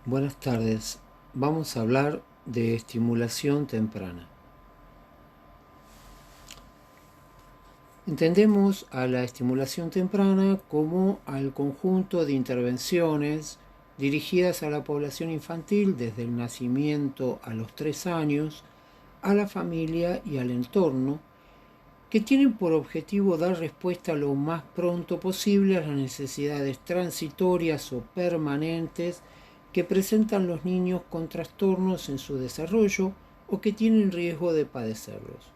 Buenas tardes. Vamos a hablar de estimulación temprana. Entendemos a la estimulación temprana como al conjunto de intervenciones dirigidas a la población infantil desde el nacimiento a los 3 años, a la familia y al entorno, que tienen por objetivo dar respuesta lo más pronto posible a las necesidades transitorias o permanentes que presentan los niños con trastornos en su desarrollo o que tienen riesgo de padecerlos.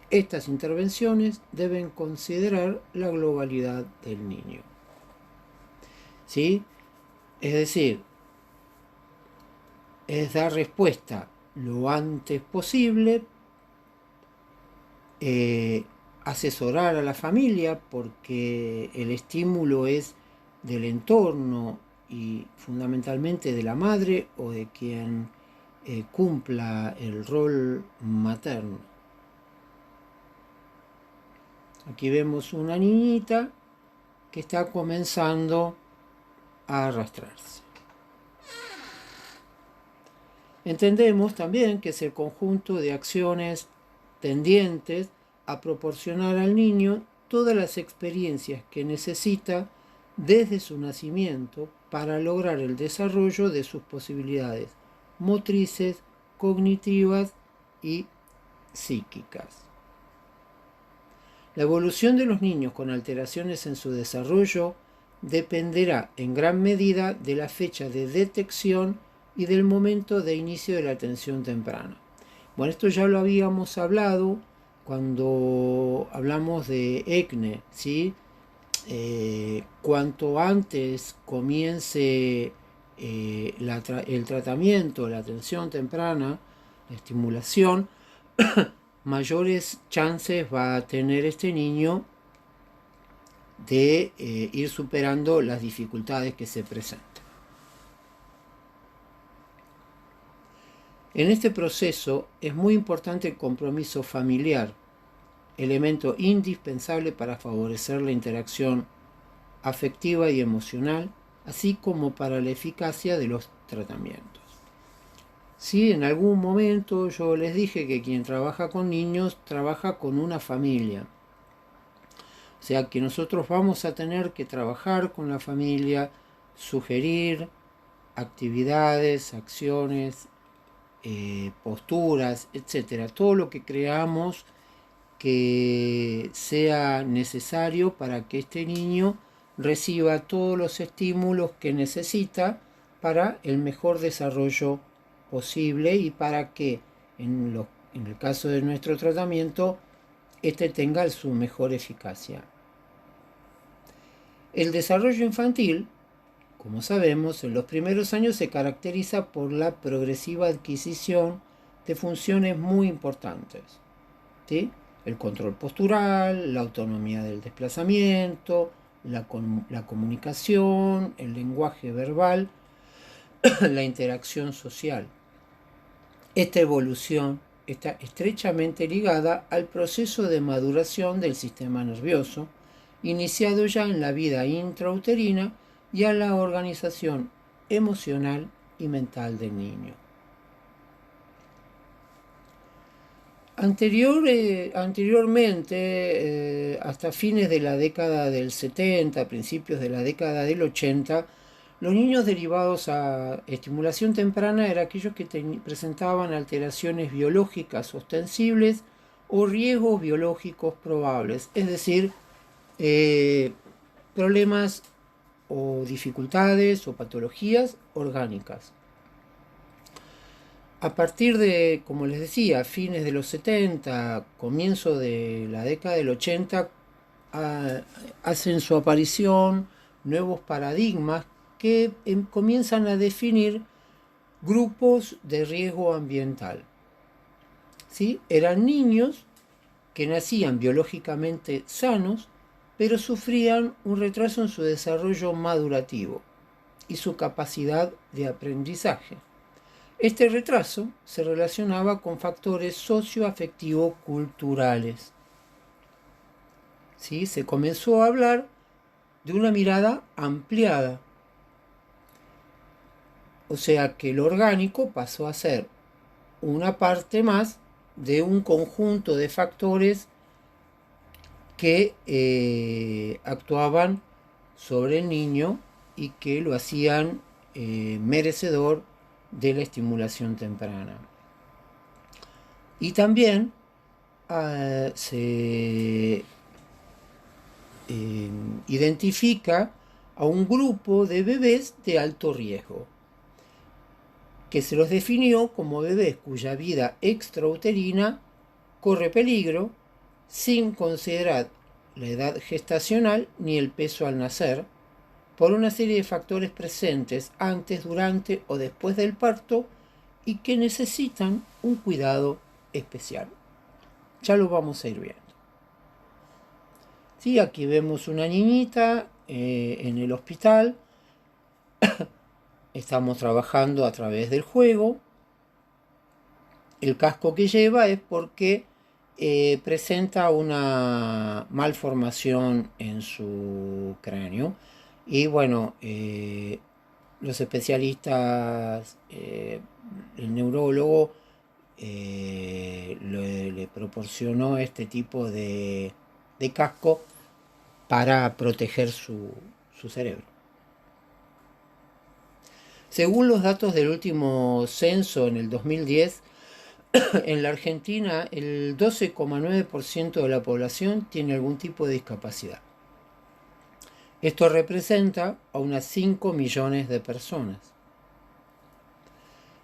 Estas intervenciones deben considerar la globalidad del niño. ¿Sí? Es decir, es dar respuesta lo antes posible, asesorar a la familia porque el estímulo es del entorno y fundamentalmente de la madre o de quien cumpla el rol materno. Aquí vemos una niñita que está comenzando a arrastrarse. Entendemos también que es el conjunto de acciones tendientes a proporcionar al niño todas las experiencias que necesita desde su nacimiento para lograr el desarrollo de sus posibilidades motrices, cognitivas y psíquicas. La evolución de los niños con alteraciones en su desarrollo dependerá en gran medida de la fecha de detección y del momento de inicio de la atención temprana. Bueno, esto ya lo habíamos hablado cuando hablamos de ECNE, ¿sí? Cuanto antes comience el tratamiento, la atención temprana, la estimulación, mayores chances va a tener este niño de ir superando las dificultades que se presentan. En este proceso es muy importante el compromiso familiar, elemento indispensable para favorecer la interacción afectiva y emocional, así como para la eficacia de los tratamientos. Sí, en algún momento yo les dije que quien trabaja con niños trabaja con una familia. O sea que nosotros vamos a tener que trabajar con la familia, sugerir actividades, acciones, posturas, etcétera. Todo lo que creamos que sea necesario para que este niño reciba todos los estímulos que necesita para el mejor desarrollo posible y para que en el caso de nuestro tratamiento este tenga su mejor eficacia. El desarrollo infantil, como sabemos, en los primeros años se caracteriza por la progresiva adquisición de funciones muy importantes, ¿sí? El control postural, la autonomía del desplazamiento, la comunicación, el lenguaje verbal, la interacción social. Esta evolución está estrechamente ligada al proceso de maduración del sistema nervioso, iniciado ya en la vida intrauterina, y a la organización emocional y mental del niño. Anteriormente, hasta fines de la década del 70, principios de la década del 80, los niños derivados a estimulación temprana eran aquellos que presentaban alteraciones biológicas ostensibles o riesgos biológicos probables, es decir, problemas o dificultades o patologías orgánicas. A partir de, como les decía, fines de los 70, comienzo de la década del 80, hacen su aparición nuevos paradigmas que comienzan a definir grupos de riesgo ambiental. ¿Sí? Eran niños que nacían biológicamente sanos, pero sufrían un retraso en su desarrollo madurativo y su capacidad de aprendizaje. Este retraso se relacionaba con factores socioafectivo-culturales. ¿Sí? Se comenzó a hablar de una mirada ampliada. O sea que lo orgánico pasó a ser una parte más de un conjunto de factores que actuaban sobre el niño y que lo hacían merecedor de la estimulación temprana. Y también se identifica a un grupo de bebés de alto riesgo, que se los definió como bebés cuya vida extrauterina corre peligro sin considerar la edad gestacional ni el peso al nacer, por una serie de factores presentes antes, durante o después del parto y que necesitan un cuidado especial. Ya lo vamos a ir viendo. Sí, aquí vemos una niñita en el hospital. Estamos trabajando a través del juego. El casco que lleva es porque presenta una malformación en su cráneo. Y bueno, los especialistas, el neurólogo le proporcionó este tipo de casco para proteger su cerebro. Según los datos del último censo en el 2010, en la Argentina el 12,9% de la población tiene algún tipo de discapacidad. Esto representa a unas 5 millones de personas.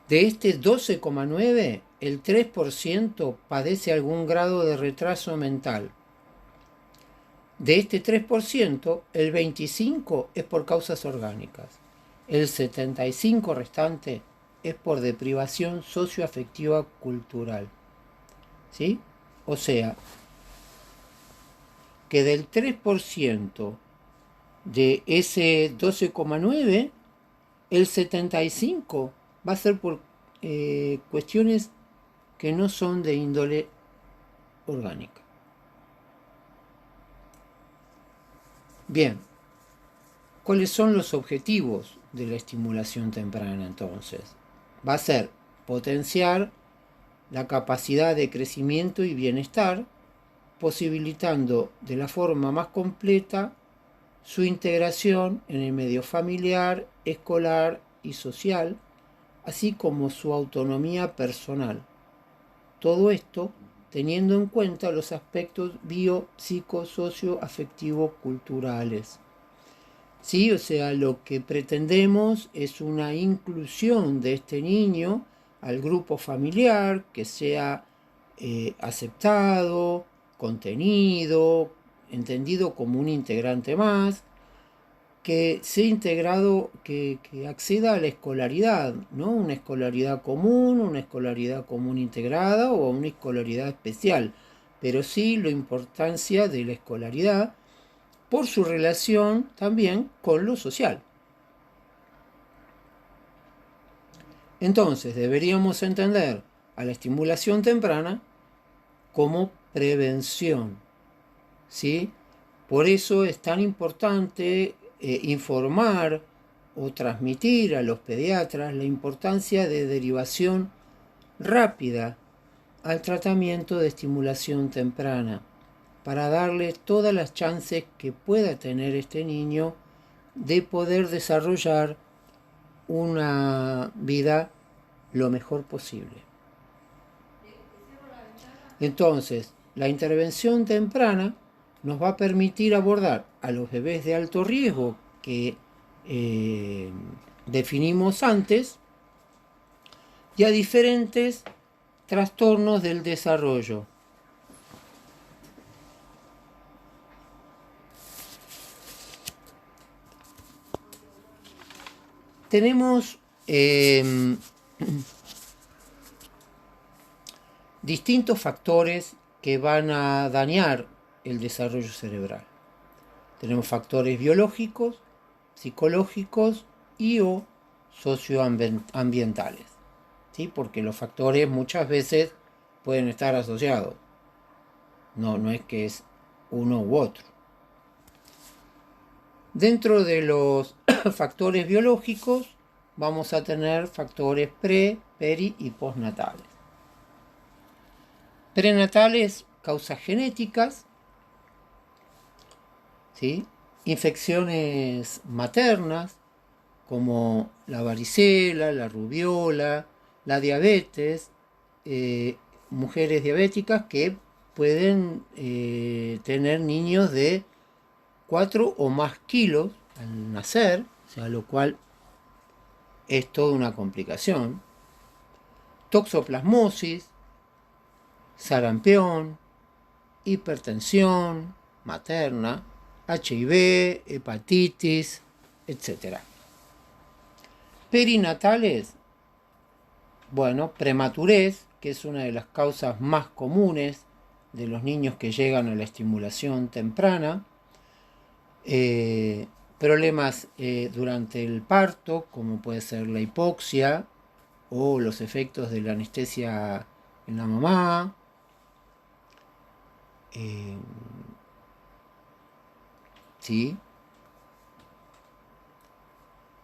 De este 12,9%, el 3% padece algún grado de retraso mental. De este 3%, el 25% es por causas orgánicas. El 75% restante es por deprivación socioafectiva cultural. ¿Sí? O sea, que del 3% de ese 12,9%, el 75% va a ser por cuestiones que no son de índole orgánica. Bien, ¿cuáles son los objetivos de la estimulación temprana entonces? Va a ser potenciar la capacidad de crecimiento y bienestar, posibilitando de la forma más completa su integración en el medio familiar, escolar y social, así como su autonomía personal. Todo esto teniendo en cuenta los aspectos bio, psico, socio, afectivo, culturales. Sí, o sea, lo que pretendemos es una inclusión de este niño al grupo familiar, que sea aceptado, contenido, entendido como un integrante más, que sea integrado, que acceda a la escolaridad, ¿no? Una escolaridad común integrada o una escolaridad especial, pero sí la importancia de la escolaridad por su relación también con lo social. Entonces deberíamos entender a la estimulación temprana como prevención, ¿sí? Por eso es tan importante informar o transmitir a los pediatras la importancia de derivación rápida al tratamiento de estimulación temprana, para darle todas las chances que pueda tener este niño de poder desarrollar una vida lo mejor posible. Entonces, la intervención temprana nos va a permitir abordar a los bebés de alto riesgo que definimos antes y a diferentes trastornos del desarrollo. Tenemos distintos factores que van a dañar el desarrollo cerebral. Tenemos factores biológicos, psicológicos y o socioambientales, ¿sí? Porque los factores muchas veces pueden estar asociados. No es que es uno u otro. Dentro de los factores biológicos vamos a tener factores pre, peri y postnatales. Prenatales, causas genéticas, ¿sí? Infecciones maternas, como la varicela, la rubiola, la diabetes, mujeres diabéticas que pueden tener niños de 4 o más kilos al nacer, o sea, lo cual es toda una complicación. Toxoplasmosis, sarampión, hipertensión materna, HIV, hepatitis, etc. Perinatales, bueno, prematurez, que es una de las causas más comunes de los niños que llegan a la estimulación temprana. Problemas durante el parto, como puede ser la hipoxia o los efectos de la anestesia en la mamá. ¿Sí?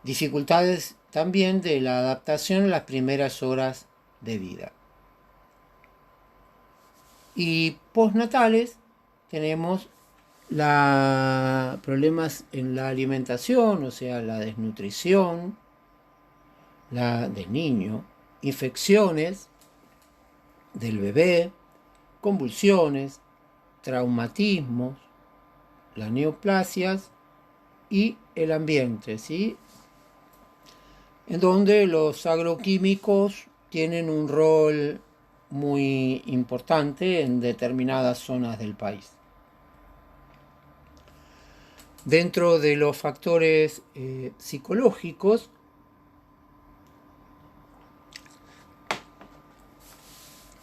Dificultades también de la adaptación en las primeras horas de vida. Y postnatales tenemos problemas en la alimentación, o sea, la desnutrición del niño, infecciones del bebé, convulsiones, traumatismos, las neoplasias y el ambiente, ¿sí? En donde los agroquímicos tienen un rol muy importante en determinadas zonas del país. Dentro de los factores psicológicos,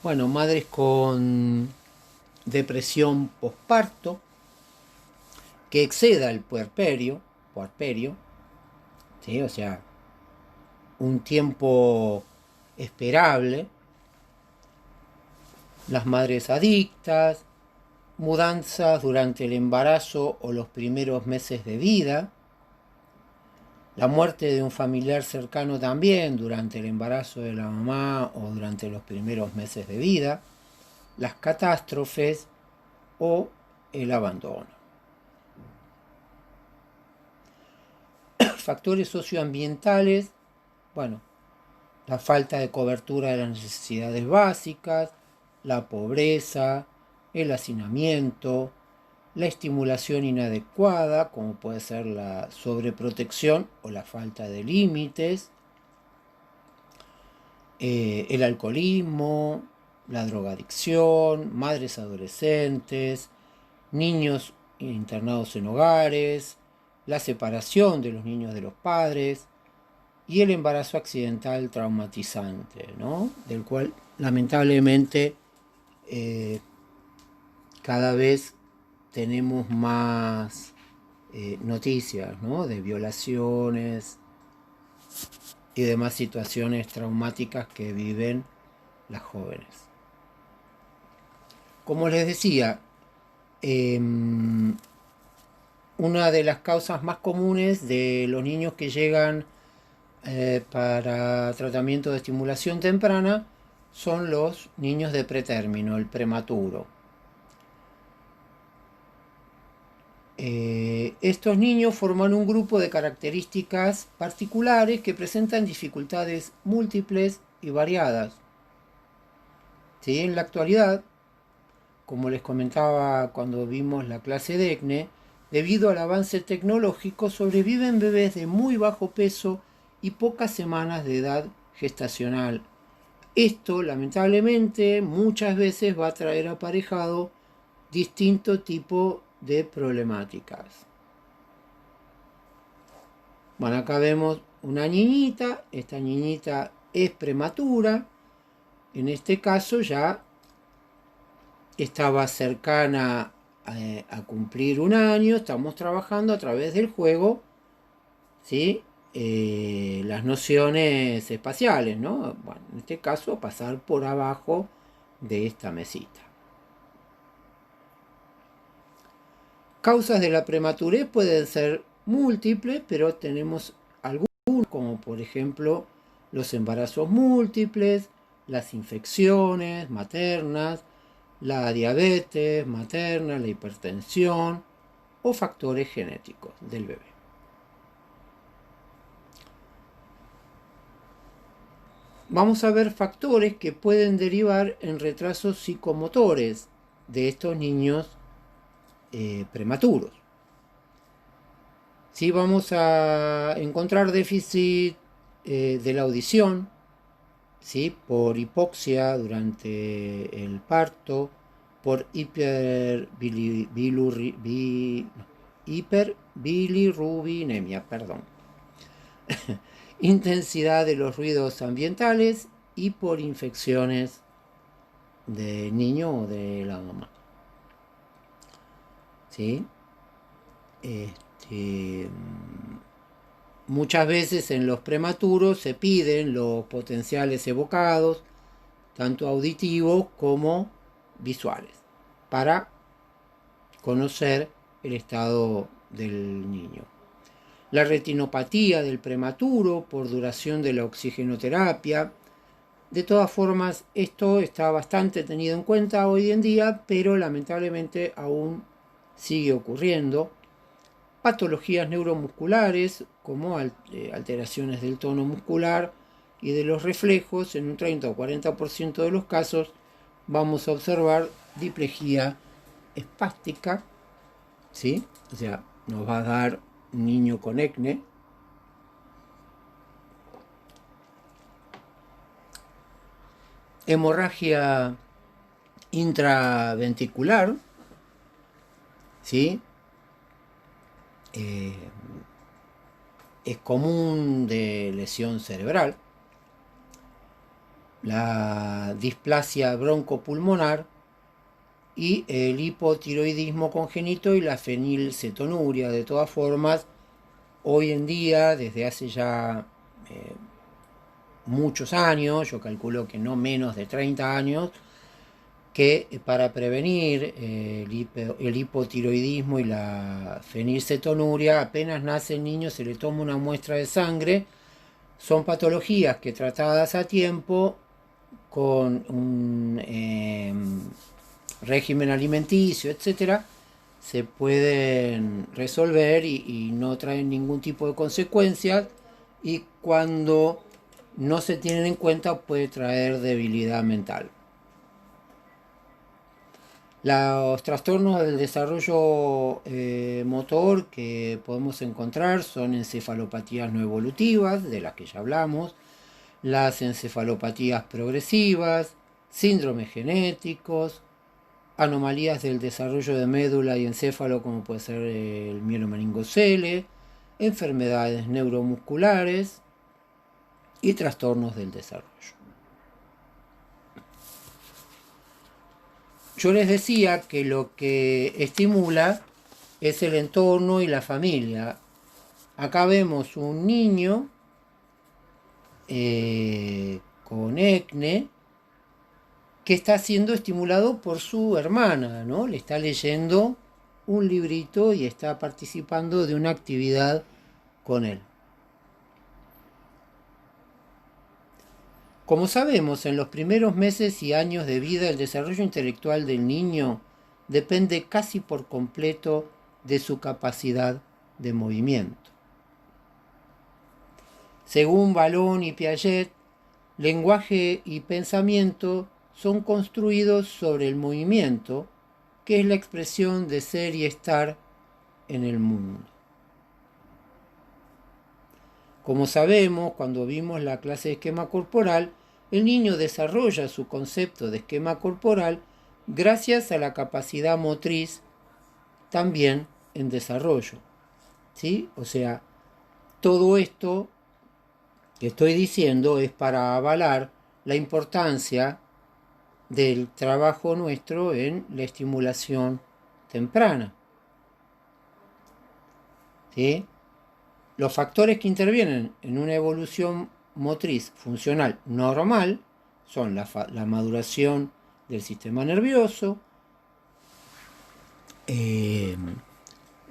bueno, madres con depresión posparto, que exceda el puerperio, ¿sí? O sea, un tiempo esperable, las madres adictas, mudanzas durante el embarazo o los primeros meses de vida, la muerte de un familiar cercano también durante el embarazo de la mamá o durante los primeros meses de vida, las catástrofes o el abandono. Factores socioambientales, bueno, la falta de cobertura de las necesidades básicas, la pobreza, el hacinamiento, la estimulación inadecuada, como puede ser la sobreprotección o la falta de límites, el alcoholismo, la drogadicción, madres adolescentes, niños internados en hogares, la separación de los niños de los padres y el embarazo accidental traumatizante, ¿no? Del cual lamentablemente cada vez tenemos más noticias, ¿no? De violaciones y demás situaciones traumáticas que viven las jóvenes. Como les decía, una de las causas más comunes de los niños que llegan para tratamiento de estimulación temprana son los niños de pretérmino, el prematuro. Estos niños forman un grupo de características particulares que presentan dificultades múltiples y variadas. ¿Sí? En la actualidad, como les comentaba cuando vimos la clase de ECNE, debido al avance tecnológico sobreviven bebés de muy bajo peso y pocas semanas de edad gestacional. Esto, lamentablemente, muchas veces va a traer aparejado distinto tipo de problemáticas. Bueno, acá vemos una niñita, esta niñita es prematura, en este caso ya estaba cercana a cumplir un año, estamos trabajando a través del juego, ¿sí? Las nociones espaciales, ¿no? Bueno, en este caso pasar por abajo de esta mesita. Causas de la prematurez pueden ser múltiples, pero tenemos algunas como por ejemplo los embarazos múltiples, las infecciones maternas, la diabetes materna, la hipertensión o factores genéticos del bebé. Vamos a ver factores que pueden derivar en retrasos psicomotores de estos niños prematuros. Sí, vamos a encontrar déficit de la audición, ¿sí? Por hipoxia durante el parto, por hiperbilirubinemia, perdón. Intensidad de los ruidos ambientales y por infecciones del niño o de la mamá. ¿Sí? Muchas veces en los prematuros se piden los potenciales evocados, tanto auditivos como visuales, para conocer el estado del niño. La retinopatía del prematuro por duración de la oxigenoterapia. De todas formas, esto está bastante tenido en cuenta hoy en día, pero lamentablemente aún sigue ocurriendo. Patologías neuromusculares, como alteraciones del tono muscular y de los reflejos. En un 30 o 40% de los casos vamos a observar diplejía espástica, ¿sí? O sea, nos va a dar un niño con acné. Hemorragia intraventricular, ¿sí? Es común de lesión cerebral. La displasia broncopulmonar y el hipotiroidismo congénito y la fenilcetonuria. De todas formas, hoy en día, desde hace ya muchos años, yo calculo que no menos de 30 años, que para prevenir el hipotiroidismo y la fenilcetonuria, apenas nace el niño se le toma una muestra de sangre. Son patologías que tratadas a tiempo con un régimen alimenticio, etcétera, se pueden resolver y no traen ningún tipo de consecuencias, y cuando no se tienen en cuenta puede traer debilidad mental. Los trastornos del desarrollo motor que podemos encontrar son encefalopatías no evolutivas, de las que ya hablamos, las encefalopatías progresivas, síndromes genéticos, anomalías del desarrollo de médula y encéfalo, como puede ser el mielomeningocele, enfermedades neuromusculares y trastornos del desarrollo. Yo les decía que lo que estimula es el entorno y la familia. Acá vemos un niño con acné que está siendo estimulado por su hermana, ¿no? Le está leyendo un librito y está participando de una actividad con él. Como sabemos, en los primeros meses y años de vida el desarrollo intelectual del niño depende casi por completo de su capacidad de movimiento. Según Vallon y Piaget, lenguaje y pensamiento son construidos sobre el movimiento, que es la expresión de ser y estar en el mundo. Como sabemos, cuando vimos la clase de esquema corporal, el niño desarrolla su concepto de esquema corporal gracias a la capacidad motriz también en desarrollo. ¿Sí? O sea, todo esto que estoy diciendo es para avalar la importancia del trabajo nuestro en la estimulación temprana. ¿Sí? Los factores que intervienen en una evolución motriz funcional normal son la maduración del sistema nervioso,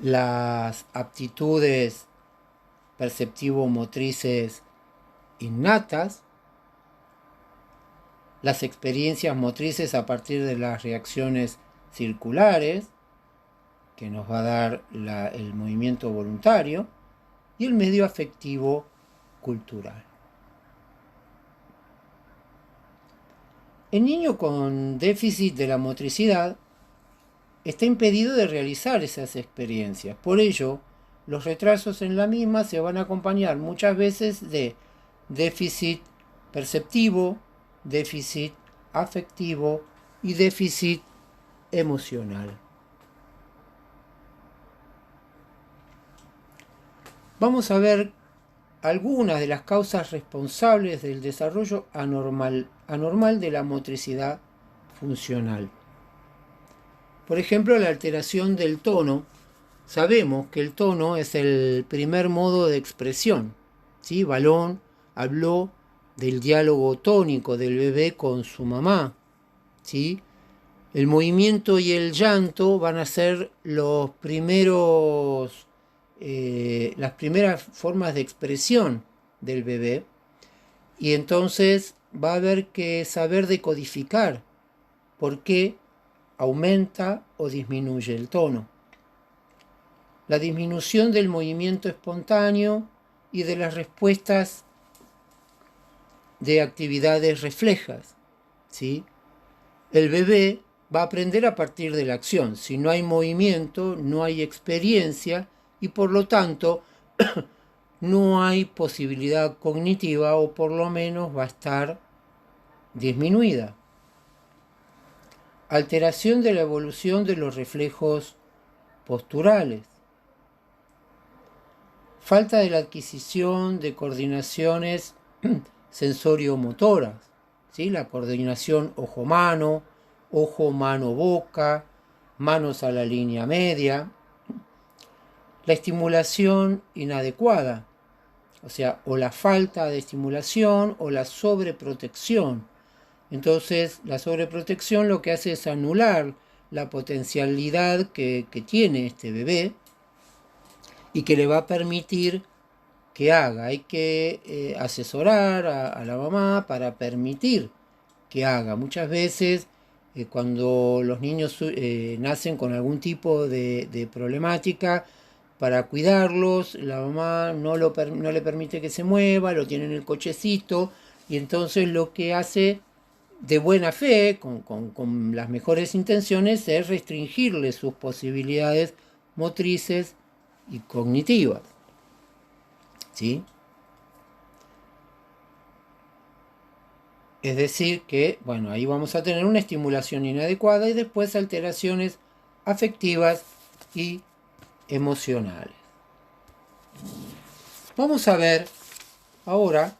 las aptitudes perceptivo-motrices innatas, las experiencias motrices a partir de las reacciones circulares, que nos va a dar el movimiento voluntario, y el medio afectivo cultural. El niño con déficit de la motricidad está impedido de realizar esas experiencias. Por ello, los retrasos en la misma se van a acompañar muchas veces de déficit perceptivo, déficit afectivo y déficit emocional. Vamos a ver algunas de las causas responsables del desarrollo anormal de la motricidad funcional. Por ejemplo, la alteración del tono. Sabemos que el tono es el primer modo de expresión. ¿Sí? Balón habló del diálogo tónico del bebé con su mamá. ¿Sí? El movimiento y el llanto van a ser las primeras formas de expresión del bebé, y entonces va a haber que saber decodificar por qué aumenta o disminuye el tono. La disminución del movimiento espontáneo y de las respuestas de actividades reflejas. ¿Sí? El bebé va a aprender a partir de la acción. Si no hay movimiento, no hay experiencia y por lo tanto no hay posibilidad cognitiva, o por lo menos va a estar disminuida. Alteración de la evolución de los reflejos posturales. Falta de la adquisición de coordinaciones sensorio-motoras. ¿Sí? La coordinación ojo-mano, ojo-mano-boca, manos a la línea media. La estimulación inadecuada, o sea, o la falta de estimulación o la sobreprotección. Entonces, la sobreprotección lo que hace es anular la potencialidad que tiene este bebé y que le va a permitir que haga. Hay que asesorar a la mamá para permitir que haga. Muchas veces cuando los niños nacen con algún tipo de problemática, para cuidarlos, la mamá no le permite que se mueva, lo tiene en el cochecito, y entonces lo que hace de buena fe, con las mejores intenciones, es restringirle sus posibilidades motrices y cognitivas. ¿Sí? Es decir que, bueno, ahí vamos a tener una estimulación inadecuada y después alteraciones afectivas y emocionales. Vamos a ver ahora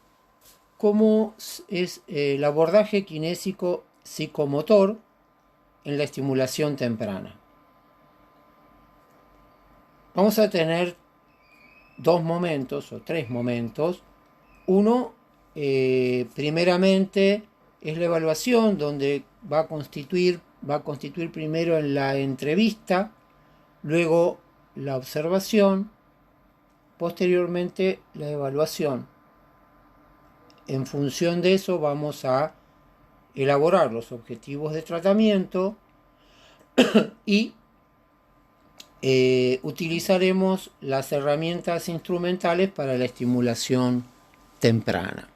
cómo es el abordaje kinésico psicomotor en la estimulación temprana. Vamos a tener dos momentos o tres momentos. Uno, primeramente, es la evaluación, donde va a constituir primero en la entrevista, luego la observación, posteriormente la evaluación. En función de eso vamos a elaborar los objetivos de tratamiento y utilizaremos las herramientas instrumentales para la estimulación temprana.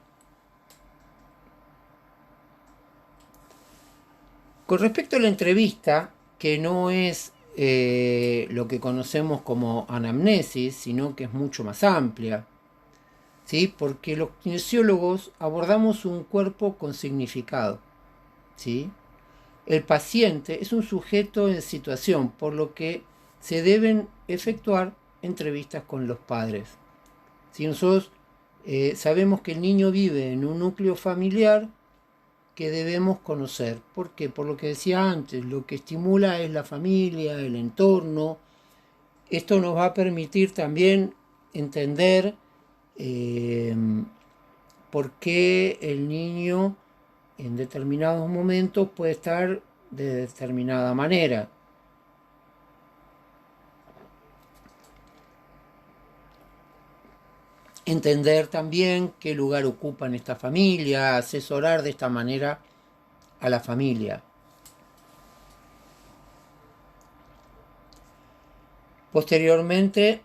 Con respecto a la entrevista, que no es lo que conocemos como anamnesis, sino que es mucho más amplia, ¿sí? Porque los kinesiólogos abordamos un cuerpo con significado. ¿Sí? El paciente es un sujeto en situación, por lo que se deben efectuar entrevistas con los padres. Si nosotros sabemos que el niño vive en un núcleo familiar que debemos conocer. ¿Por qué? Por lo que decía antes, lo que estimula es la familia, el entorno. Esto nos va a permitir también entender por qué el niño en determinados momentos puede estar de determinada manera. entender también qué lugar ocupa en esta familia, asesorar de esta manera a la familia. Posteriormente,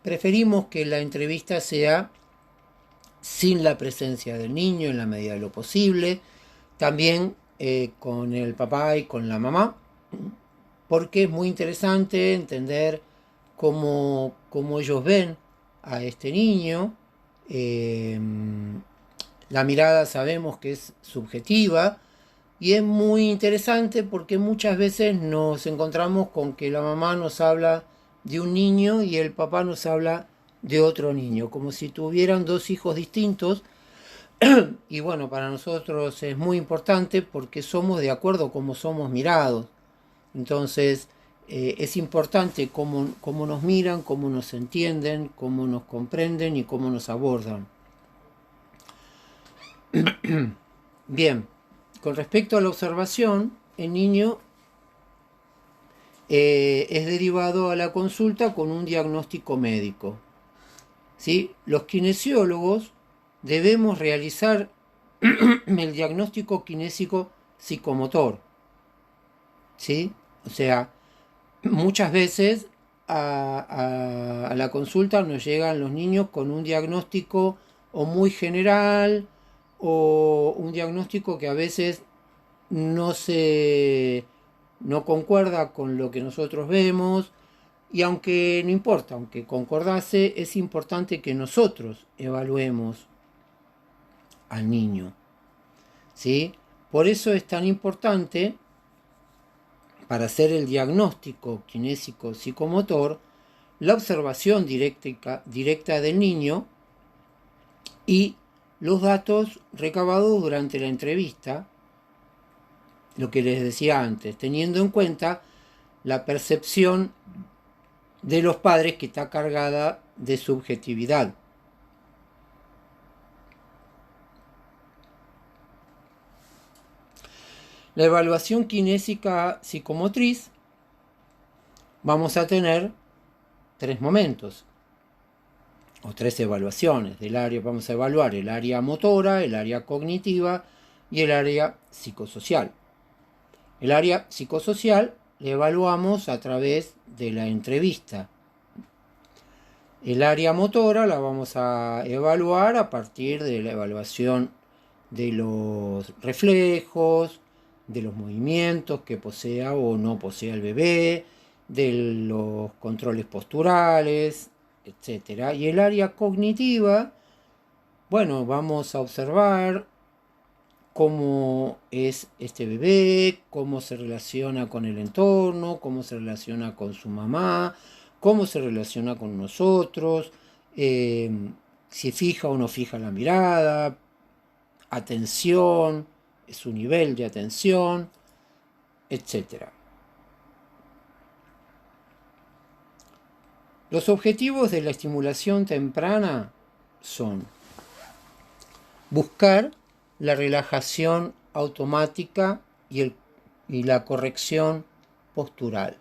preferimos que la entrevista sea sin la presencia del niño en la medida de lo posible, también con el papá y con la mamá, porque es muy interesante entender cómo ellos ven a este niño. La mirada sabemos que es subjetiva y es muy interesante porque muchas veces nos encontramos con que la mamá nos habla de un niño y el papá nos habla de otro niño, como si tuvieran dos hijos distintos. Y bueno, para nosotros es muy importante porque somos de acuerdo como somos mirados. Entonces, es importante cómo nos miran, cómo nos entienden, cómo nos comprenden y cómo nos abordan. Bien, con respecto a la observación, el niño es derivado a la consulta con un diagnóstico médico. ¿Sí? Los kinesiólogos debemos realizar el diagnóstico kinésico psicomotor. ¿Sí? O sea, muchas veces a la consulta nos llegan los niños con un diagnóstico o muy general o un diagnóstico que a veces no concuerda con lo que nosotros vemos, y aunque no importa, aunque concordase, es importante que nosotros evaluemos al niño. ¿Sí? Por eso es tan importante, para hacer el diagnóstico kinésico psicomotor, la observación directa del niño y los datos recabados durante la entrevista, lo que les decía antes, teniendo en cuenta la percepción de los padres, que está cargada de subjetividad. La evaluación kinésica psicomotriz, vamos a tener 3 momentos o 3 evaluaciones del área. Vamos a evaluar el área motora, el área cognitiva y el área psicosocial. El área psicosocial la evaluamos a través de la entrevista. El área motora la vamos a evaluar a partir de la evaluación de los reflejos, de los movimientos que posea o no posea el bebé, de los controles posturales, etc. Y el área cognitiva, bueno, vamos a observar cómo es este bebé, cómo se relaciona con el entorno, cómo se relaciona con su mamá, cómo se relaciona con nosotros, si fija o no fija la mirada, atención, su nivel de atención, etc. Los objetivos de la estimulación temprana son buscar la relajación automática y la corrección postural.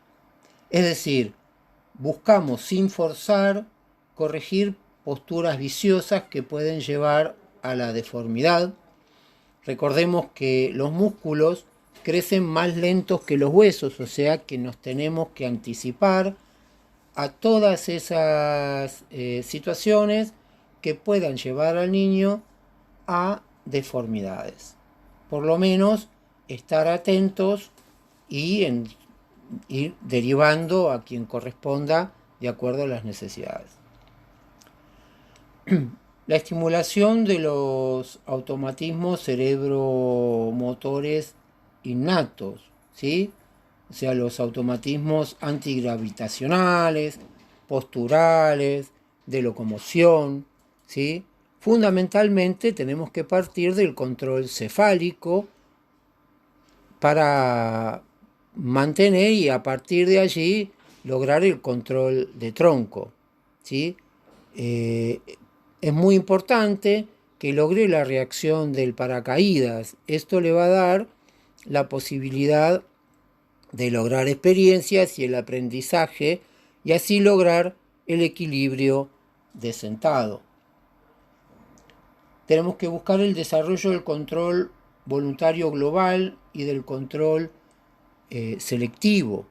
Es decir, buscamos sin forzar corregir posturas viciosas que pueden llevar a la deformidad. Recordemos que los músculos crecen más lentos que los huesos, o sea que nos tenemos que anticipar a todas esas situaciones que puedan llevar al niño a deformidades. Por lo menos estar atentos y ir derivando a quien corresponda de acuerdo a las necesidades. La estimulación de los automatismos cerebromotores innatos, ¿sí? O sea, los automatismos antigravitacionales, posturales, de locomoción, ¿sí? Fundamentalmente tenemos que partir del control cefálico para mantener y a partir de allí lograr el control de tronco, ¿sí? Es muy importante que logre la reacción del paracaídas. Esto le va a dar la posibilidad de lograr experiencias y el aprendizaje y así lograr el equilibrio de sentado. Tenemos que buscar el desarrollo del control voluntario global y del control selectivo,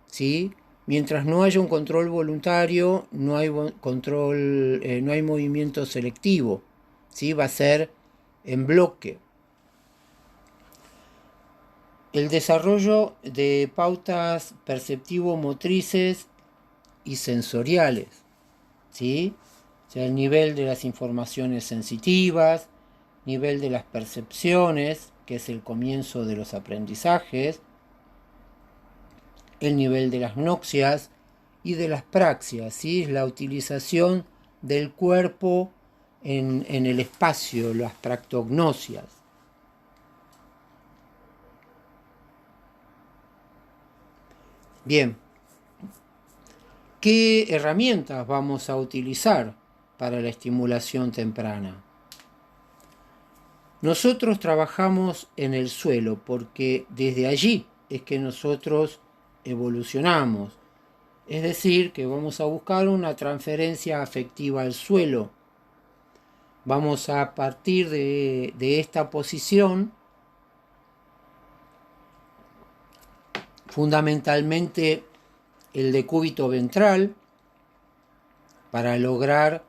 ¿sí? Mientras no haya un control voluntario, no hay control, no hay movimiento selectivo, ¿sí? Va a ser en bloque. El desarrollo de pautas perceptivo-motrices y sensoriales, ¿sí? O sea, el nivel de las informaciones sensitivas, nivel de las percepciones, que es el comienzo de los aprendizajes, el nivel de las noxias y de las praxias, ¿sí? La utilización del cuerpo en el espacio, las practognosias. Bien, ¿qué herramientas vamos a utilizar para la estimulación temprana? Nosotros trabajamos en el suelo porque desde allí es que nosotros evolucionamos. Es decir, que vamos a buscar una transferencia afectiva al suelo. Vamos a partir de esta posición, fundamentalmente el decúbito ventral, para lograr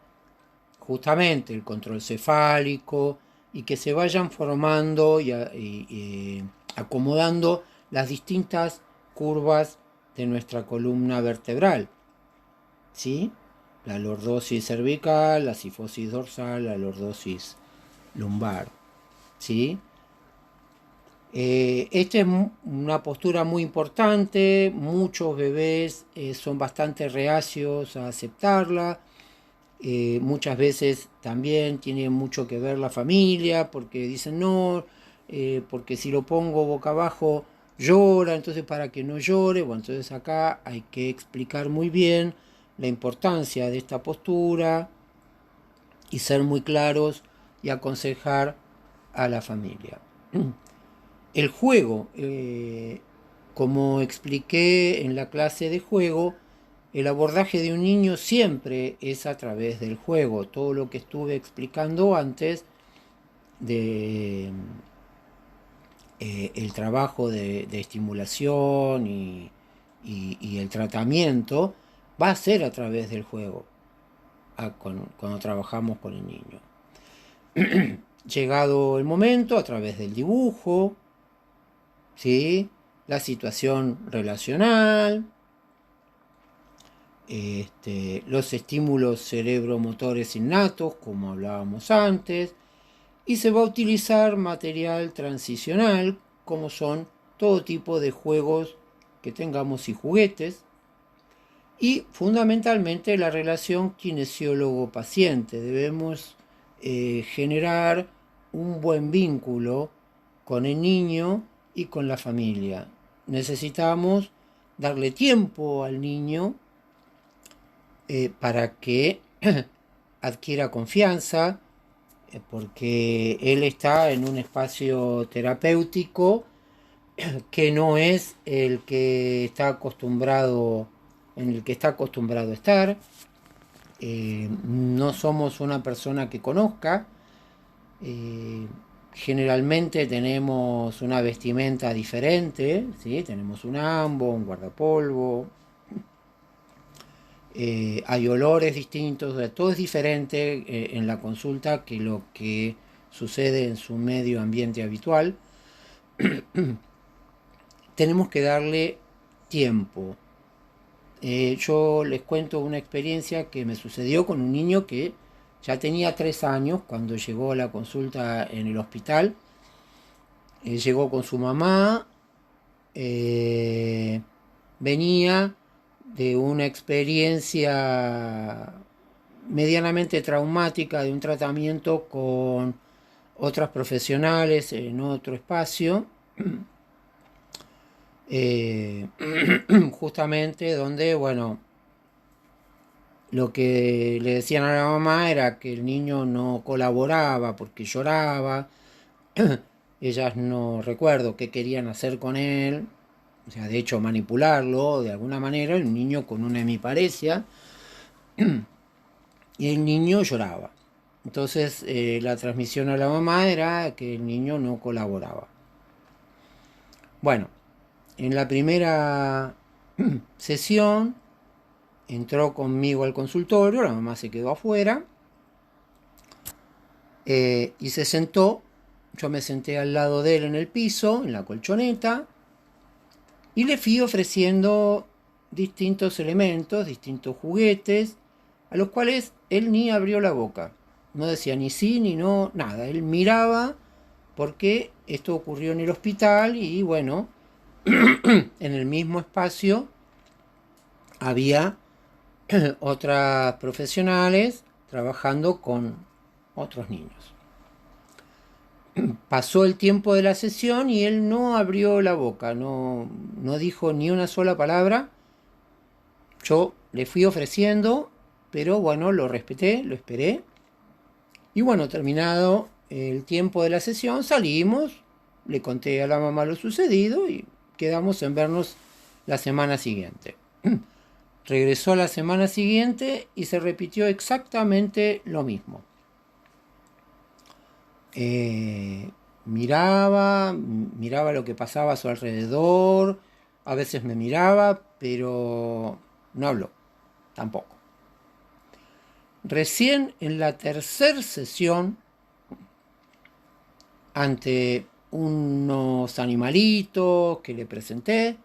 justamente el control cefálico y que se vayan formando y acomodando las distintas curvas de nuestra columna vertebral, ¿sí? La lordosis cervical, la sifosis dorsal, la lordosis lumbar, ¿sí? Esta es una postura muy importante, muchos bebés son bastante reacios a aceptarla, muchas veces también tiene mucho que ver la familia, porque dicen no, porque si lo pongo boca abajo llora, entonces para que no llore, bueno, entonces acá hay que explicar muy bien la importancia de esta postura y ser muy claros y aconsejar a la familia. El juego, como expliqué en la clase de juego, el abordaje de un niño siempre es a través del juego. Todo lo que estuve explicando antes de el trabajo de estimulación y el tratamiento va a ser a través del juego cuando trabajamos con el niño. Llegado el momento, a través del dibujo, ¿sí? La situación relacional, los estímulos cerebromotores innatos, como hablábamos antes, y se va a utilizar material transicional, como son todo tipo de juegos que tengamos y juguetes, y fundamentalmente la relación kinesiólogo-paciente. Debemos generar un buen vínculo con el niño y con la familia. Necesitamos darle tiempo al niño para que adquiera confianza, porque él está en un espacio terapéutico que no es el que está acostumbrado, en el que está acostumbrado a estar. No somos una persona que conozca. Generalmente tenemos una vestimenta diferente, ¿sí? Tenemos un ambo, un guardapolvo, hay olores distintos, todo es diferente en la consulta que lo que sucede en su medio ambiente habitual. Tenemos que darle tiempo. Yo les cuento una experiencia que me sucedió con un niño que ya tenía 3 años cuando llegó a la consulta en el hospital. Llegó con su mamá, venía de una experiencia medianamente traumática de un tratamiento con otras profesionales en otro espacio, justamente donde, bueno, lo que le decían a la mamá era que el niño no colaboraba porque lloraba. Ellas no recuerdo qué querían hacer con él, o sea, de hecho manipularlo de alguna manera, un niño con una hemiparesia. y el niño lloraba. Entonces la transmisión a la mamá era que el niño no colaboraba. Bueno, en la primera sesión entró conmigo al consultorio, la mamá se quedó afuera y se sentó. Yo me senté al lado de él en el piso, en la colchoneta, y le fui ofreciendo distintos elementos, distintos juguetes, a los cuales él ni abrió la boca. No decía ni sí ni no, nada. Él miraba porque esto ocurrió en el hospital y bueno, en el mismo espacio había otras profesionales trabajando con otros niños. Pasó el tiempo de la sesión y él no abrió la boca, no dijo ni una sola palabra. Yo le fui ofreciendo, pero bueno, lo respeté, lo esperé. Y bueno, terminado el tiempo de la sesión, salimos, le conté a la mamá lo sucedido y quedamos en vernos la semana siguiente. Regresó la semana siguiente y se repitió exactamente lo mismo. Miraba lo que pasaba a su alrededor, a veces me miraba, pero no habló, tampoco. Recién en la tercera sesión, ante unos animalitos que le presenté,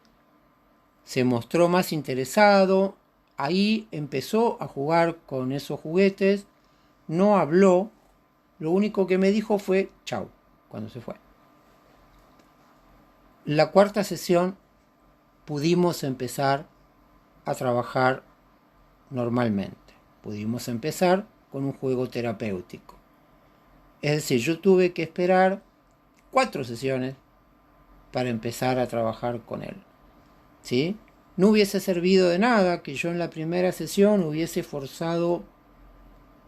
se mostró más interesado. Ahí empezó a jugar con esos juguetes, no habló, lo único que me dijo fue chau cuando se fue. La cuarta sesión pudimos empezar a trabajar normalmente. Pudimos empezar con un juego terapéutico. Es decir, yo tuve que esperar 4 sesiones para empezar a trabajar con él. ¿Sí? No hubiese servido de nada que yo en la primera sesión hubiese forzado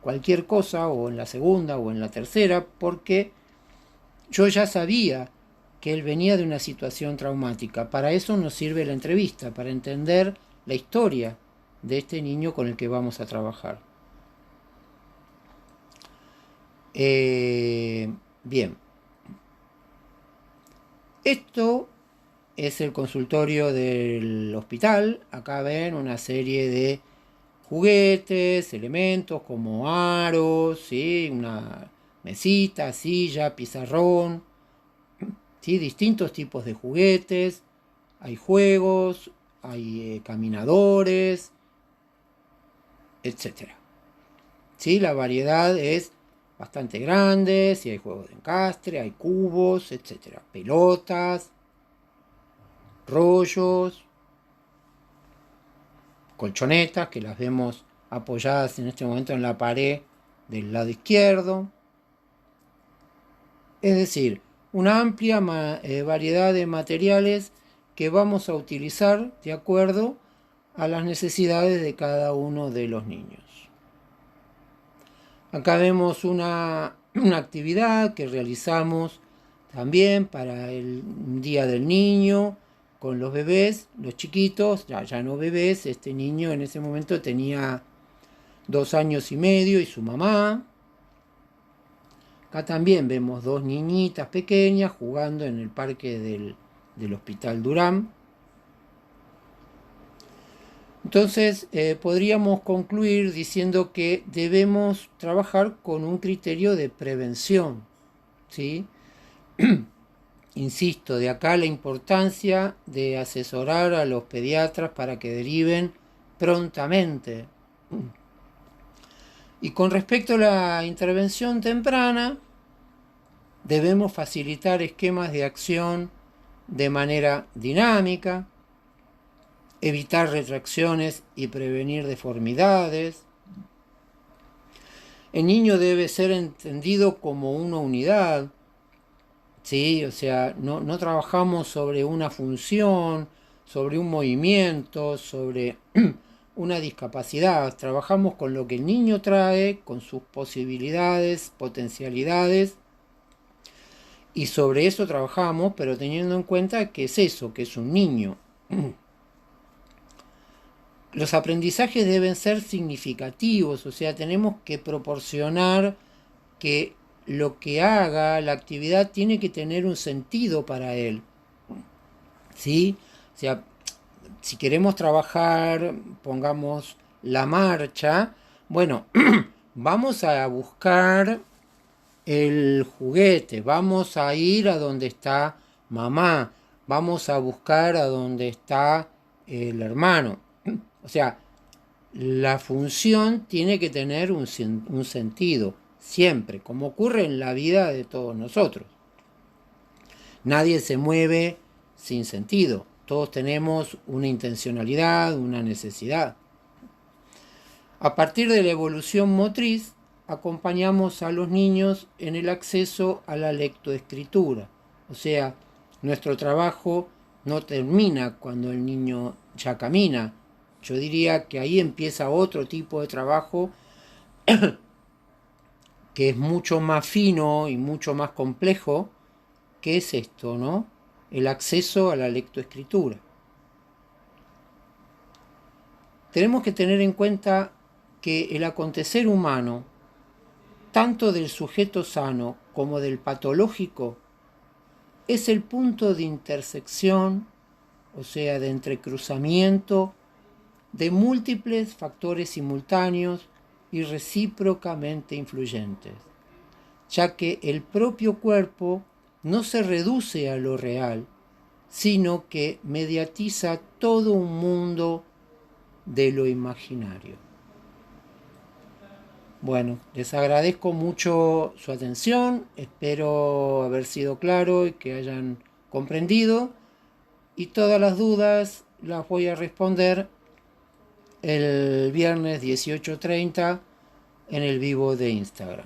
cualquier cosa, o en la segunda o en la tercera, porque yo ya sabía que él venía de una situación traumática. Para eso nos sirve la entrevista, para entender la historia de este niño con el que vamos a trabajar. Bien. Esto es el consultorio del hospital. Acá ven una serie de juguetes, elementos como aros, ¿sí? Una mesita, silla, pizarrón, ¿sí? Distintos tipos de juguetes. Hay juegos, hay caminadores, etc. ¿Sí? La variedad es bastante grande. Si hay juegos de encastre, hay cubos, etc. Pelotas, rollos, colchonetas que las vemos apoyadas en este momento en la pared del lado izquierdo. Es decir, una amplia variedad de materiales que vamos a utilizar de acuerdo a las necesidades de cada uno de los niños. Acá vemos una actividad que realizamos también para el Día del Niño con los bebés, los chiquitos, ya no bebés. Este niño en ese momento tenía 2 años y medio y su mamá. Acá también vemos 2 niñitas pequeñas jugando en el parque del Hospital Durán. Entonces podríamos concluir diciendo que debemos trabajar con un criterio de prevención, ¿sí? Insisto, de acá la importancia de asesorar a los pediatras para que deriven prontamente. Y con respecto a la intervención temprana, debemos facilitar esquemas de acción de manera dinámica, evitar retracciones y prevenir deformidades. El niño debe ser entendido como una unidad, ¿sí? O sea, no trabajamos sobre una función, sobre un movimiento, sobre una discapacidad. Trabajamos con lo que el niño trae, con sus posibilidades, potencialidades, y sobre eso trabajamos, pero teniendo en cuenta que es eso, que es un niño. los aprendizajes deben ser significativos, o sea, tenemos que proporcionar que lo que haga, la actividad, tiene que tener un sentido para él, ¿sí? O sea, si queremos trabajar, pongamos la marcha, bueno, vamos a buscar el juguete, vamos a ir a donde está mamá, vamos a buscar a donde está el hermano. O sea, la función tiene que tener un sentido, siempre, como ocurre en la vida de todos nosotros. Nadie se mueve sin sentido, todos tenemos una intencionalidad, una necesidad. A partir de la evolución motriz, acompañamos a los niños en el acceso a la lectoescritura. O sea, nuestro trabajo no termina cuando el niño ya camina. Yo diría que ahí empieza otro tipo de trabajo que es mucho más fino y mucho más complejo, que es esto, ¿no? El acceso a la lectoescritura. Tenemos que tener en cuenta que el acontecer humano, tanto del sujeto sano como del patológico, es el punto de intersección, o sea, de entrecruzamiento de múltiples factores simultáneos y recíprocamente influyentes, ya que el propio cuerpo no se reduce a lo real, sino que mediatiza todo un mundo de lo imaginario. Bueno, les agradezco mucho su atención, espero haber sido claro y que hayan comprendido, y todas las dudas las voy a responder el viernes 18:30 en el vivo de Instagram.